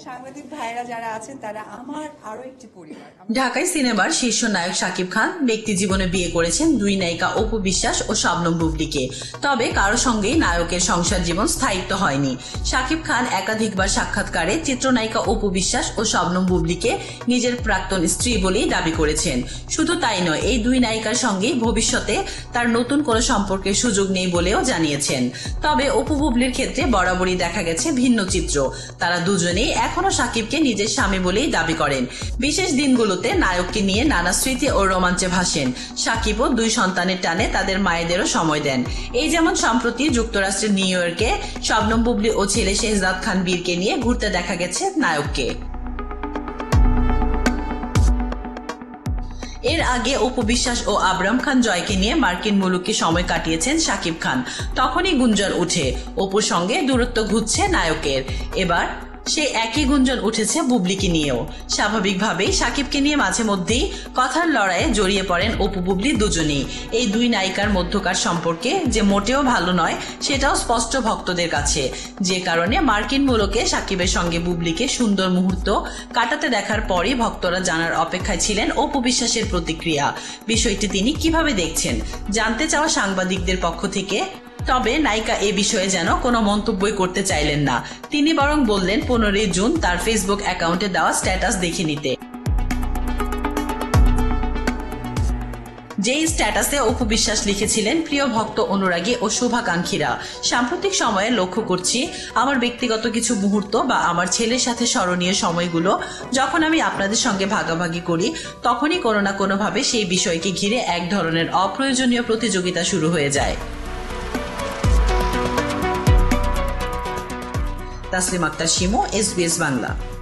সাংবাদিক ভাইরা যারা আছেন তারা আমার আরো একটি পরিবার। ঢাকাই সিনেমার শীর্ষ নায়ক শাকিব খান ব্যক্তি জীবনে বিয়ে করেছেন দুই নায়িকা অপু বিশ্বাস ও শবনম বুবলীকে। তবে কারো সঙ্গেই নায়কের সংসার জীবন স্থায়িত্ব হয়নি। শাকিব খান একাধিকবার সাক্ষাৎকারে চিত্রনায়িকা অপু বিশ্বাস ও শবনম বুবলীকে নিজের প্রাক্তন স্ত্রী বলেই দাবি করেছেন। শুধু তাই নয়, এই দুই নায়িকার সঙ্গেই ভবিষ্যতে তার নতুন কোনো সম্পর্কের সুযোগ নেই বলেও জানিয়েছেন। তবে অপু বুবলীর ক্ষেত্রে বরাবরই দেখা গেছে ভিন্ন চিত্র। তারা দুজনেই এখনো শাকিবকে নিজের স্বামী বলেই দাবি করেন। বিশেষ দিনগুলোতে নায়ককে নিয়ে নানা স্মৃতি ও রোমাঞ্চে ভাসেন। শাকিবও দুই সন্তানের টানে তাদের মায়েদেরও সময় দেন। এই যেমন সম্প্রতি যুক্তরাষ্ট্রের নিউ ইয়র্কে শবনম বুবলী ও ছেলে শেহজাদ খান বীরকে নিয়ে ঘুরতে দেখা গেছে নায়ককে। এর আগে অপু বিশ্বাস ও আবরাম খান জয়কে নিয়ে মার্কিন মুলুকে সময় কাটিয়েছেন শাকিব খান। তখনই গুঞ্জন উঠে অপুর সঙ্গে দূরত্ব ঘুচছে নায়কের। এবার সেই একই গুঞ্জন উঠেছে বুবলীকে নিয়েও। স্বাভাবিকভাবেই শাকিবকে নিয়ে মাঝে মধ্যেই কথার লড়াইয়ে জড়িয়ে পড়েন অপু বুবলী দুজনেই। এই দুই নায়িকার মধ্যকার সম্পর্কে যে মোটেও ভালো নয় সেটাও স্পষ্ট ভক্তদের কাছে। যে কারণে মার্কিন মুলুকে শাকিবের সঙ্গে বুবলীকে সুন্দর মুহূর্ত কাটাতে দেখার পরই ভক্তরা জানার অপেক্ষায় ছিলেন অপু বিশ্বাসের প্রতিক্রিয়া। বিষয়টি তিনি কিভাবে দেখছেন জানতে চাওয়া সাংবাদিকদের পক্ষ থেকে। তবে নায়িকা এ বিষয়ে যেন কোনো মন্তব্যই করতে চাইলেন না। তিনি বরং বললেন 15 জুন তার ফেসবুক অ্যাকাউন্টে দেওয়া স্ট্যাটাস দেখে নিতে। যেই স্ট্যাটাসে অপু বিশ্বাস লিখেছিলেন, প্রিয় ভক্ত, অনুরাগী ও শুভাকাঙ্ক্ষীরা, সাম্প্রতিক সময়ে লক্ষ্য করছি আমার ব্যক্তিগত কিছু মুহূর্ত বা আমার ছেলের সাথে স্মরণীয় সময়গুলো যখন আমি আপনাদের সঙ্গে ভাগাভাগি করি, তখনই কোনো না কোনোভাবে সেই বিষয়কে ঘিরে এক ধরনের অপ্রয়োজনীয় প্রতিযোগিতা শুরু হয়ে যায়। তাসলিম আক্তার শিমু, SBS বাংলা।